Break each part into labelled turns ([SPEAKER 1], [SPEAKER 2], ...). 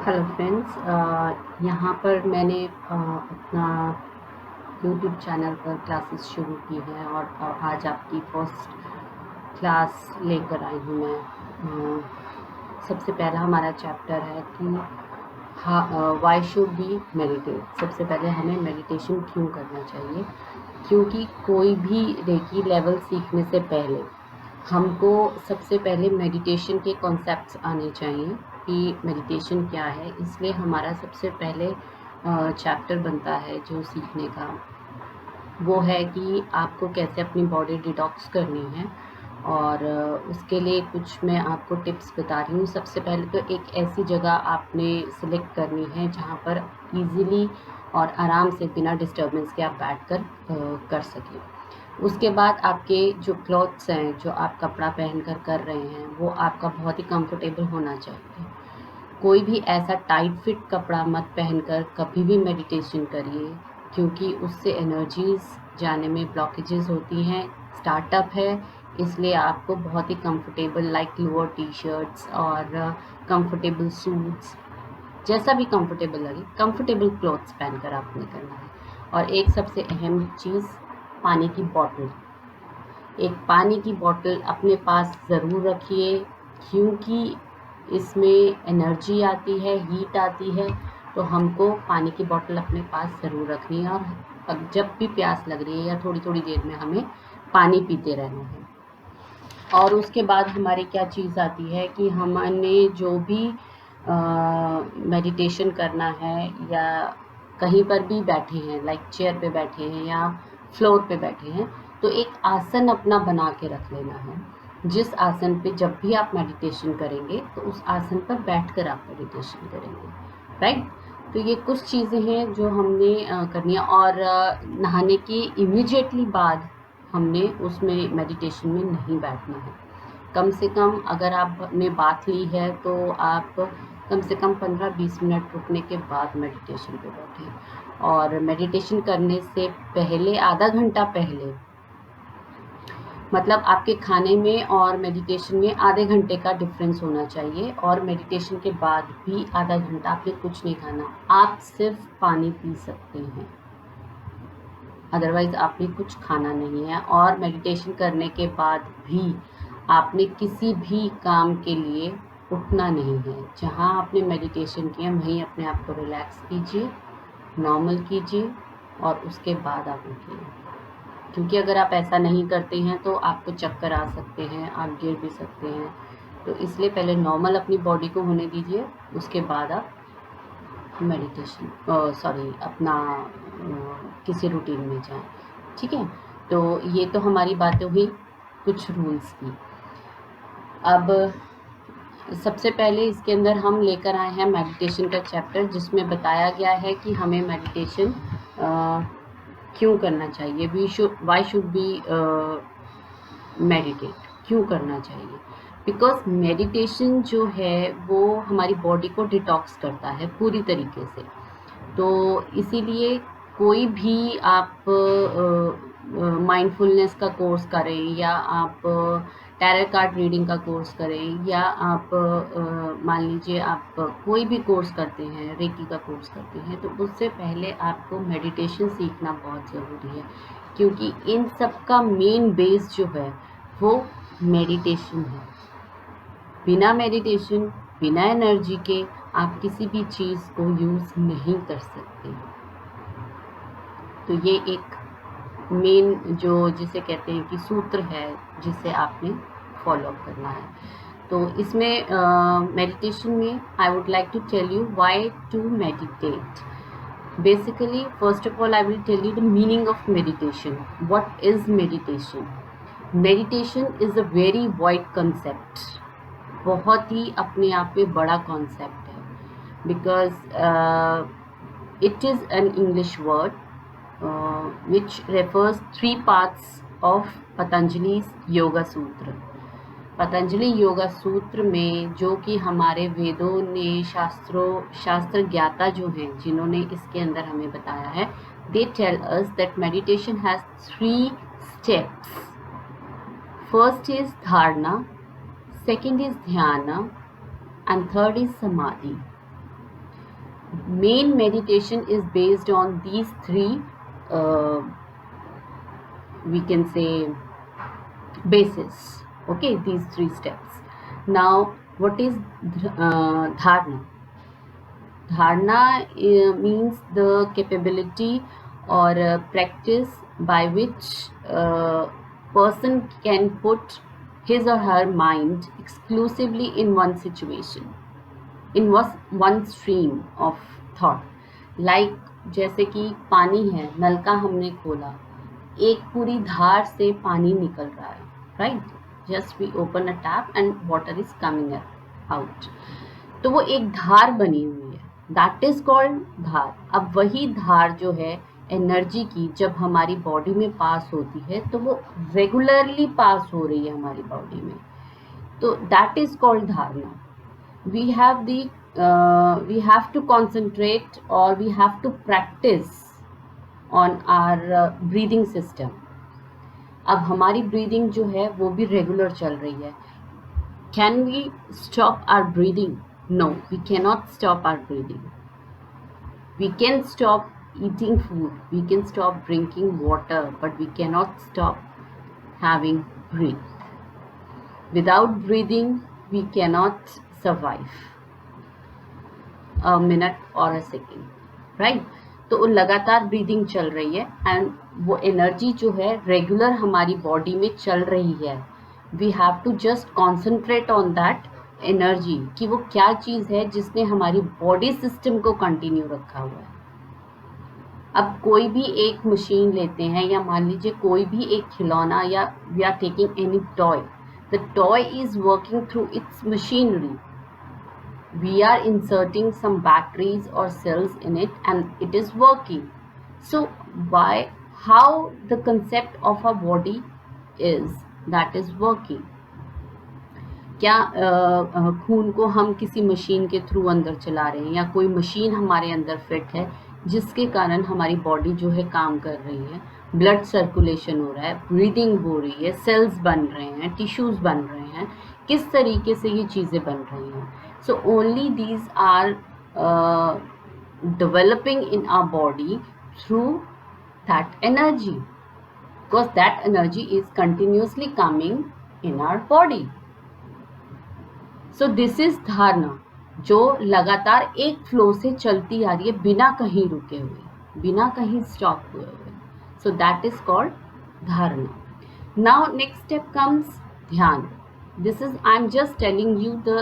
[SPEAKER 1] Hello friends, यहाँ पर मैंने अपना यूट्यूब चैनल पर क्लासेस शुरू की हैं और आज आपकी फर्स्ट क्लास लेकर आई हूँ मैं। सबसे पहला हमारा चैप्टर है कि वाई शुड वी मेडिटेट। सबसे पहले हमें मेडिटेशन क्यों करना चाहिए, क्योंकि कोई भी रेकी लेवल सीखने से पहले हमको सबसे पहले मेडिटेशन के कॉन्सेप्ट्स आने चाहिए कि मेडिटेशन क्या है। इसलिए हमारा सबसे पहले चैप्टर बनता है जो सीखने का, वो है कि आपको कैसे अपनी बॉडी डिटॉक्स करनी है। और उसके लिए कुछ मैं आपको टिप्स बता रही हूँ। सबसे पहले तो एक ऐसी जगह आपने सिलेक्ट करनी है जहाँ पर इजीली और आराम से बिना डिस्टर्बेंस के आप बैठकर कर सकें। उसके बाद आपके जो क्लॉथ्स हैं, जो आप कपड़ा पहनकर कर रहे हैं, वो आपका बहुत ही कंफर्टेबल होना चाहिए। कोई भी ऐसा टाइट फिट कपड़ा मत पहनकर कभी भी मेडिटेशन करिए, क्योंकि उससे एनर्जीज जाने में ब्लॉकेजेस होती हैं। स्टार्टअप है, इसलिए आपको बहुत ही comfortable like lower T shirts और कंफर्टेबल सूट्स, जैसा भी कंफर्टेबल लगे, कंफर्टेबल क्लॉथ्स पहनकर आपने करना है। और एक सबसे अहम चीज़, पानी की बॉटल। एक पानी की बोतल अपने पास ज़रूर रखिए, क्योंकि इसमें एनर्जी आती है, हीट आती है, तो हमको पानी की बोतल अपने पास ज़रूर रखनी है। और जब भी प्यास लग रही है या थोड़ी थोड़ी देर में हमें पानी पीते रहना है। और उसके बाद हमारी क्या चीज़ आती है कि हमने जो भी मेडिटेशन करना है या कहीं पर भी बैठे हैं, लाइक चेयर पे बैठे हैं या फ्लोर पे बैठे हैं, तो एक आसन अपना बना के रख लेना है। जिस आसन पे जब भी आप मेडिटेशन करेंगे तो उस आसन पर बैठकर आप मेडिटेशन करेंगे, राइट। तो ये कुछ चीज़ें हैं जो हमने करनी है। और नहाने के इमीडिएटली बाद हमने उसमें मेडिटेशन में नहीं बैठना है। कम से कम अगर आपने बात ली है तो आप कम से कम 15-20 मिनट रुकने के बाद मेडिटेशन पे बैठें। और मेडिटेशन करने से पहले आधा घंटा पहले, मतलब आपके खाने में और मेडिटेशन में आधे घंटे का डिफरेंस होना चाहिए। और मेडिटेशन के बाद भी आधा घंटा आपने कुछ नहीं खाना, आप सिर्फ पानी पी सकते हैं, अदरवाइज आपने कुछ खाना नहीं है। और मेडिटेशन करने के बाद भी आपने किसी भी काम के लिए उठना नहीं है। जहाँ आपने मेडिटेशन किया वहीं अपने आप को रिलैक्स कीजिए, नॉर्मल कीजिए और उसके बाद आप उठिए। क्योंकि अगर आप ऐसा नहीं करते हैं तो आपको चक्कर आ सकते हैं, आप गिर भी सकते हैं। तो इसलिए पहले नॉर्मल अपनी बॉडी को होने दीजिए, उसके बाद आप मेडिटेशन अपना किसी रूटीन में जाएं। ठीक है, तो ये तो हमारी बातें हुई कुछ रूल्स की। अब सबसे पहले इसके अंदर हम लेकर आए हैं मेडिटेशन का चैप्टर, जिसमें बताया गया है कि हमें मेडिटेशन क्यों करना चाहिए। वाई शुड बी मेडिटेट, क्यों करना चाहिए। बिकॉज मेडिटेशन जो है वो हमारी बॉडी को डिटॉक्स करता है पूरी तरीके से। तो इसीलिए कोई भी आप माइंडफुलनेस का कोर्स करें या आप टैरो कार्ड रीडिंग का कोर्स करें या आप मान लीजिए आप कोई भी कोर्स करते हैं, रेकी का कोर्स करते हैं, तो उससे पहले आपको मेडिटेशन सीखना बहुत ज़रूरी है। क्योंकि इन सब का मेन बेस जो है वो मेडिटेशन है। बिना मेडिटेशन, बिना एनर्जी के आप किसी भी चीज़ को यूज़ नहीं कर सकते। तो ये एक मेन जो जिसे कहते हैं कि सूत्र है, जिसे आपने फॉलो करना है। तो इसमें मेडिटेशन में I would like to tell you why to meditate. Basically first of all I will tell you the meaning of meditation. What is meditation? Meditation is a very wide concept, बहुत ही अपने आप में बड़ा concept है। Because it is an English word which refers 3 parts of Patanjali's yoga sutra. Patanjali yoga सूत्र में, जो कि हमारे वेदों ने शास्त्र ज्ञाता जो हैं, जिन्होंने इसके अंदर हमें बताया है, they tell us that meditation has 3 steps. First is dharana, second is dhyana and third is samadhi. main meditation is based on these three, we can say, basis. Okay, these three steps. Now, what is dharana? Dharana means the capability or practice by which person can put his or her mind exclusively in one situation, in one stream of thought. Like जैसे कि पानी है, नल का हमने खोला, एक पूरी धार से पानी निकल रहा है, right? Just we open a tap and water is coming out, तो वो एक धार बनी हुई है, दैट इज कॉल्ड धार. अब वही धार जो है एनर्जी की, जब हमारी बॉडी में पास होती है तो वो रेगुलरली पास हो रही है हमारी बॉडी में, तो दैट इज कॉल्ड धारणा. we have to concentrate or we have to practice on our breathing system. अब हमारी ब्रीदिंग जो है वो भी रेगुलर चल रही है. Can we stop our breathing? No, we cannot stop our breathing. We can stop eating food, we can stop drinking water, but we cannot stop having breath. Without breathing, we cannot survive a minute or a second, right? तो लगातार breathing चल रही है and वो energy जो है regular हमारी body में चल रही है. We have to just concentrate on that energy कि वो क्या चीज़ है जिसने हमारी बॉडी सिस्टम को कंटिन्यू रखा हुआ है. अब कोई भी एक मशीन लेते हैं या मान लीजिए कोई भी एक खिलौना, या we are taking any toy, the toy is working through its machinery. We are inserting some batteries or cells in it and it is working. So how the concept of our body is that is working. क्या खून को हम किसी machine के through अंदर चला रहे हैं, या कोई मशीन हमारे अंदर फिट है जिसके कारण हमारी बॉडी जो है काम कर रही है, ब्लड सर्कुलेशन हो रहा है, ब्रीदिंग हो रही है, सेल्स बन रहे हैं, टिश्यूज बन रहे हैं, किस तरीके से ये चीज़ें बन रही हैं. So only these are developing in our body through that energy, because that energy is continuously coming in our body. So this is dharana, जो लगातार एक फ्लो से चलती आ रही है बिना कहीं रुके हुए, बिना कहीं स्टॉप हुए हुए. So that is called dharana. Now next step comes ध्यान. This is, I'm just telling you the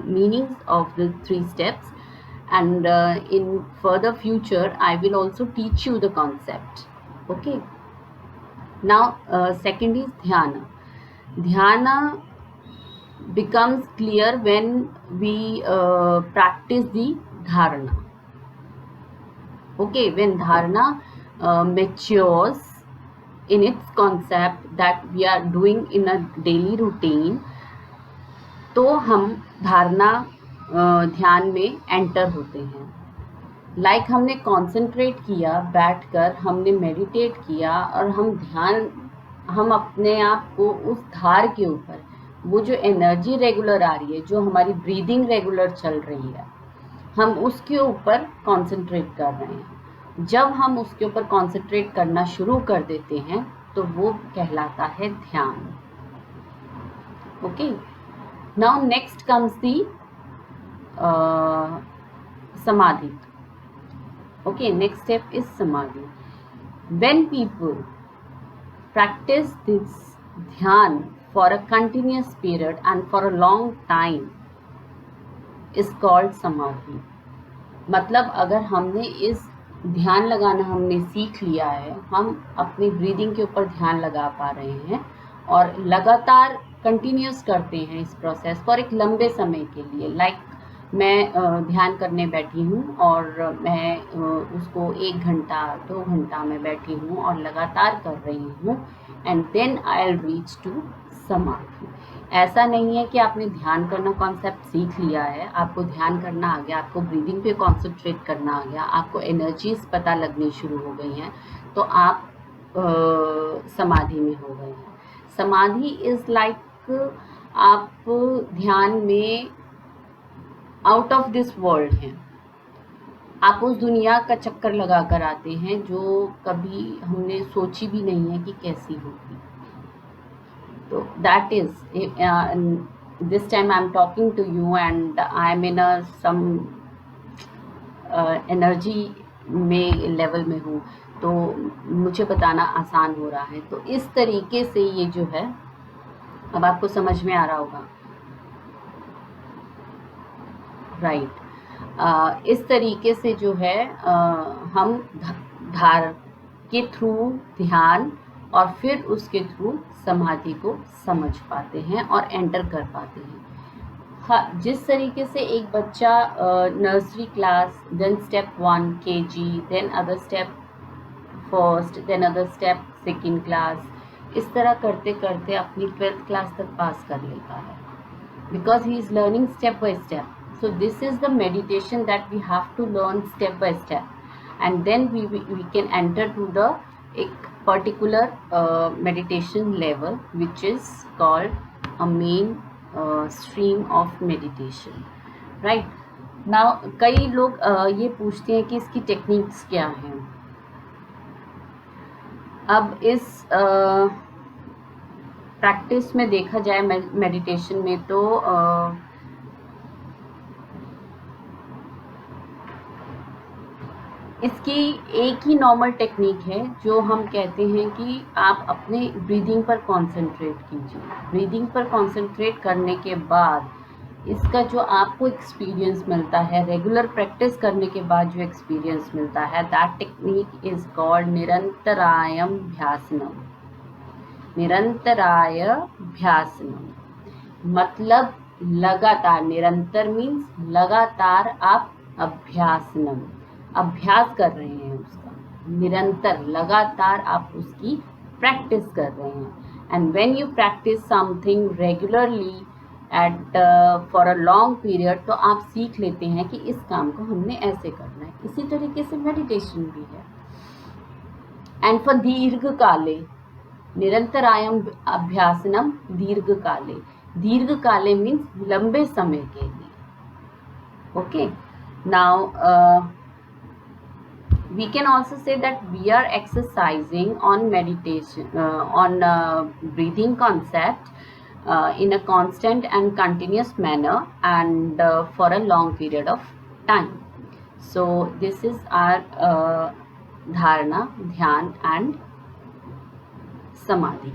[SPEAKER 1] meanings of the three steps, and in further future I will also teach you the concept. Okay. Now second is dhyana. Dhyana becomes clear when we practice the dharana. Okay, when dharana matures in its concept that we are doing in a daily routine, तो हम धारणा ध्यान में enter होते हैं. Like हमने concentrate किया, बैठकर हमने मेडिटेट किया और हम अपने आप को उस धार के ऊपर, वो जो एनर्जी रेगुलर आ रही है, जो हमारी ब्रीदिंग रेगुलर चल रही है, हम उसके ऊपर कॉन्सेंट्रेट कर रहे हैं. जब हम उसके ऊपर कॉन्सेंट्रेट करना शुरू कर देते हैं तो वो कहलाता है ध्यान. Okay. Now next comes the समाधि. ओके, नेक्स्ट स्टेप इज समाधि. व्हेन पीपल प्रैक्टिस दिस ध्यान for a continuous period and for a long time is called समाधि. मतलब अगर हमने इस ध्यान लगाना हमने सीख लिया है, हम अपनी ब्रीदिंग के ऊपर ध्यान लगा पा रहे हैं और लगातार कंटिन्यूस करते हैं इस प्रोसेस फॉर एक लंबे समय के लिए. लाइक मैं ध्यान करने बैठी हूँ और मैं उसको 1 घंटा 2 घंटा में बैठी हूँ और लगातार कर रही हूँ, and then I will reach to samadhi. ऐसा नहीं है कि आपने ध्यान करना कॉन्सेप्ट सीख लिया है, आपको ध्यान करना आ गया, आपको ब्रीदिंग पे कॉन्सेंट्रेट करना आ गया, आपको एनर्जीज पता लगनी शुरू हो गई हैं, तो आप समाधि में हो गए हैं. समाधि इज़ लाइक आप ध्यान में आउट ऑफ दिस वर्ल्ड हैं. आप उस दुनिया का चक्कर लगा कर आते हैं जो कभी हमने सोची भी नहीं है कि कैसी होगी। तो that is this time I am talking to you and I am in a some energy में लेवल में हूँ, तो मुझे बताना आसान हो रहा है। तो इस तरीके से ये जो है, अब आपको समझ में आ रहा होगा, राइट। इस तरीके से जो है हम धार के थ्रू ध्यान और फिर उसके थ्रू समाधि को समझ पाते हैं और एंटर कर पाते हैं। हाँ, जिस तरीके से एक बच्चा nursery class, then step 1 KG, then other step first, then other step second class, इस तरह करते करते अपनी 12th क्लास तक पास कर लेता है, because he is learning step by step. So this is the meditation that we have to learn step by step, and then we can enter to the एक particular meditation level which is called a main stream of meditation, right? Now कई लोग ये पूछते हैं कि इसकी techniques क्या हैं। अब इस प्रैक्टिस में देखा जाए मेडिटेशन में, तो इसकी एक ही नॉर्मल टेक्निक है जो हम कहते हैं कि आप अपने ब्रीदिंग पर कंसंट्रेट कीजिए। ब्रीदिंग पर कंसंट्रेट करने के बाद इसका जो आपको एक्सपीरियंस मिलता है, रेगुलर प्रैक्टिस करने के बाद जो एक्सपीरियंस मिलता है, दैट टेक्निक इज कॉल्ड निरंतरायम ध्यासनम। निरंतराय ध्यासनम मतलब लगातार, निरंतर मीन्स लगातार आप अभ्यासनम, अभ्यास कर रहे हैं उसका, निरंतर लगातार आप उसकी प्रैक्टिस कर रहे हैं। And when you practice something regularly at for a long period, तो आप सीख लेते हैं कि इस काम को हमने ऐसे करना है। इसी तरीके से मेडिटेशन भी है। एंड फॉर दीर्घ काले, निरंतरायम अभ्यासनम दीर्घ काले, दीर्घ काले मीन्स लंबे समय के लिए। Okay, now we can also say that we are exercising on meditation, on breathing concept in a constant and continuous manner and for a long period of time. So this is our dharana, dhyan and samadhi.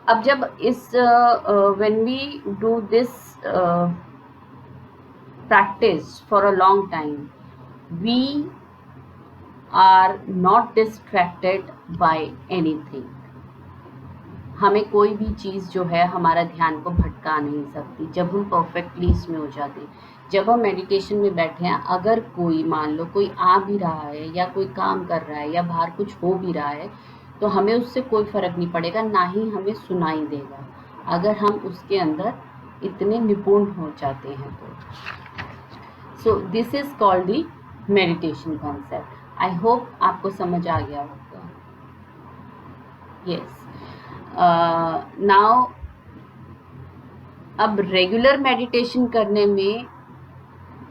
[SPEAKER 1] अब जब इस when we do this practice for a long time, we are not distracted by anything. हमें कोई भी चीज़ जो है हमारा ध्यान को भटका नहीं सकती जब हम परफेक्टली इसमें हो जाते हैं। जब हम मेडिटेशन में बैठे हैं, अगर कोई मान लो कोई आ भी रहा है या कोई काम कर रहा है या बाहर कुछ हो भी रहा है, तो हमें उससे कोई फ़र्क नहीं पड़ेगा, ना ही हमें सुनाई देगा, अगर हम उसके अंदर इतने निपुण हो जाते हैं तो। So this is called the meditation concept. I hope आपको समझ आ गया होगा। यस, नाउ अब रेगुलर मेडिटेशन करने में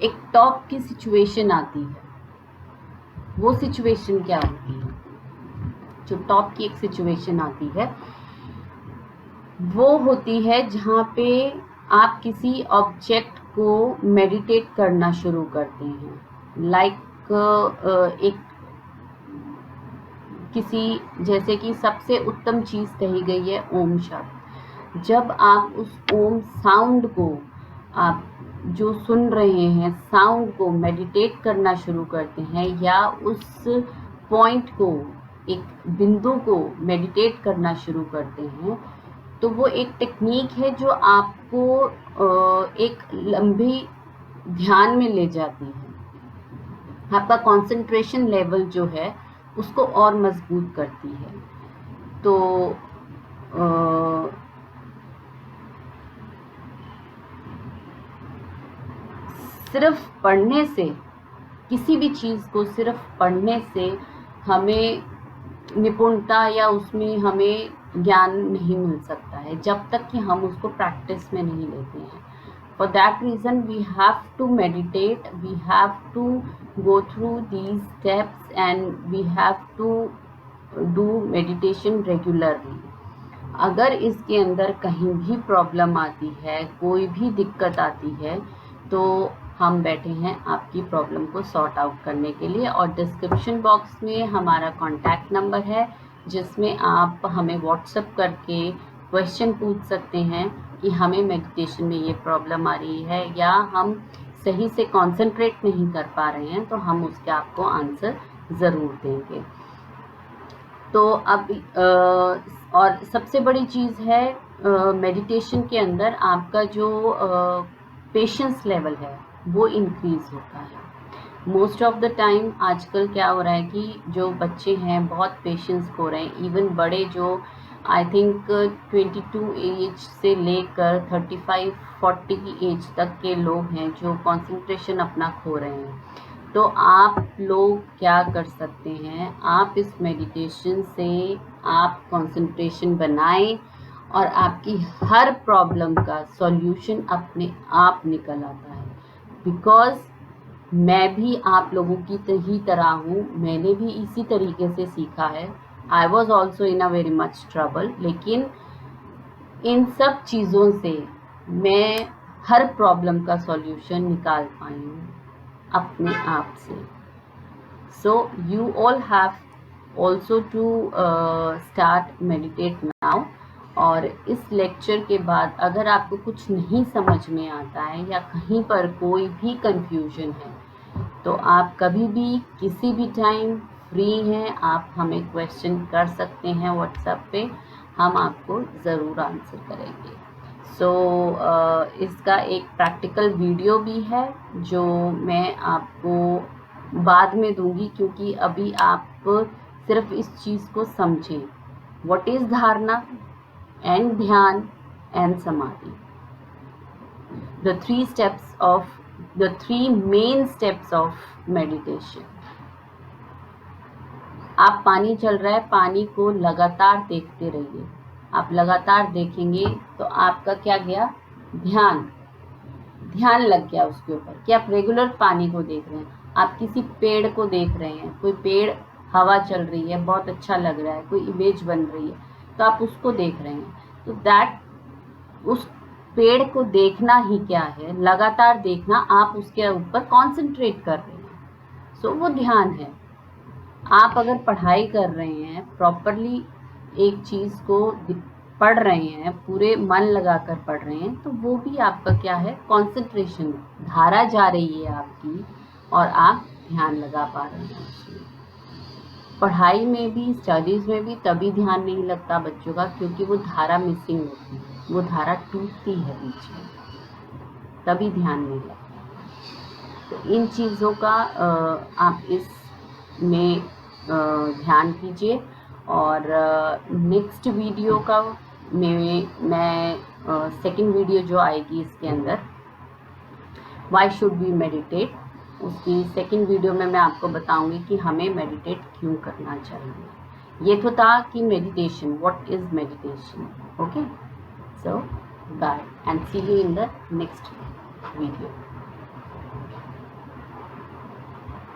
[SPEAKER 1] एक टॉप की सिचुएशन आती है। वो सिचुएशन क्या होती है? जो टॉप की एक सिचुएशन आती है वो होती है जहाँ पे आप किसी ऑब्जेक्ट को मेडिटेट करना शुरू करते हैं। लाइक एक किसी, जैसे कि सबसे उत्तम चीज़ कही गई है ओम शब्द। जब आप उस ओम साउंड को, आप जो सुन रहे हैं साउंड को मेडिटेट करना शुरू करते हैं, या उस पॉइंट को, एक बिंदु को मेडिटेट करना शुरू करते हैं, तो वो एक टेक्निक है जो आपको एक लंबी ध्यान में ले जाती है। आपका कंसंट्रेशन लेवल जो है उसको और मजबूत करती है। तो सिर्फ पढ़ने से, किसी भी चीज़ को सिर्फ पढ़ने से हमें निपुणता या उसमें हमें ज्ञान नहीं मिल सकता है, जब तक कि हम उसको प्रैक्टिस में नहीं लेते हैं। For that reason we have to meditate, we have to go through these steps and we have to do meditation regularly. अगर इसके अंदर कहीं भी प्रॉब्लम आती है, कोई भी दिक्कत आती है, तो हम बैठे हैं आपकी प्रॉब्लम को सॉर्ट आउट करने के लिए। और डिस्क्रिप्शन बॉक्स में हमारा कॉन्टैक्ट नंबर है जिसमें आप हमें व्हाट्सएप करके क्वेश्चन पूछ सकते हैं कि हमें मेडिटेशन में ये प्रॉब्लम आ रही है या हम सही से कंसंट्रेट नहीं कर पा रहे हैं, तो हम उसके आपको आंसर ज़रूर देंगे। तो अब और सबसे बड़ी चीज़ है मेडिटेशन के अंदर आपका जो पेशेंस लेवल है वो इंक्रीज़ होता है। मोस्ट ऑफ द टाइम आजकल क्या हो रहा है कि जो बच्चे हैं बहुत पेशेंस खो रहे हैं, इवन बड़े जो आई थिंक 22 एज से लेकर 35-40 की एज तक के लोग हैं जो कंसंट्रेशन अपना खो रहे हैं। तो आप लोग क्या कर सकते हैं, आप इस मेडिटेशन से आप कंसंट्रेशन बनाएं और आपकी हर प्रॉब्लम का सॉल्यूशन अपने आप निकल आता है। बिकॉज़ मैं भी आप लोगों की ही तरह हूँ, मैंने भी इसी तरीके से सीखा है। I was also in a very much trouble, लेकिन इन सब चीज़ों से मैं हर प्रॉब्लम का सॉल्यूशन निकाल पाई हूँ अपने आप से। So you all have also to start meditate now. और इस लेक्चर के बाद अगर आपको कुछ नहीं समझ में आता है या कहीं पर कोई भी कंफ्यूजन है, तो आप कभी भी किसी भी टाइम फ्री हैं, आप हमें क्वेश्चन कर सकते हैं व्हाट्सएप पे, हम आपको ज़रूर आंसर करेंगे। सो इसका एक प्रैक्टिकल वीडियो भी है जो मैं आपको बाद में दूंगी, क्योंकि अभी आप सिर्फ इस चीज़ को समझें, व्हाट इज़ धारणा एंड ध्यान एंड समाधि, the three main steps of meditation। आप पानी चल रहा है, पानी को लगातार देखते रहिए। आप लगातार देखेंगे तो आपका क्या गया, ध्यान लग गया उसके ऊपर कि आप रेगुलर पानी को देख रहे हैं। आप किसी पेड़ को देख रहे हैं, कोई पेड़, हवा चल रही है, बहुत अच्छा लग रहा है, कोई इमेज बन रही है, तो आप उसको देख रहे हैं। तो उस पेड़ को देखना ही क्या है, लगातार देखना, आप उसके ऊपर कंसंट्रेट कर रहे हैं। सो वो ध्यान है। आप अगर पढ़ाई कर रहे हैं, प्रॉपरली एक चीज़ को पढ़ रहे हैं, पूरे मन लगाकर पढ़ रहे हैं, तो वो भी आपका क्या है, कंसंट्रेशन, धारा जा रही है आपकी और आप ध्यान लगा पा रहे हैं उसमें। पढ़ाई में भी, स्टडीज़ में भी तभी ध्यान नहीं लगता बच्चों का, क्योंकि वो धारा मिसिंग होती है, वो धारा टूटती है बीच में, तभी ध्यान नहीं लगता। तो इन चीज़ों का आप इसमें ध्यान कीजिए। और नेक्स्ट वीडियो का मैं सेकंड वीडियो जो आएगी इसके अंदर, वाई शुड वी मेडिटेट, उसकी सेकंड वीडियो में मैं आपको बताऊंगी कि हमें मेडिटेट क्यों करना चाहिए। ये तो था कि meditation, what is meditation. Okay, so bye and see you in the next video।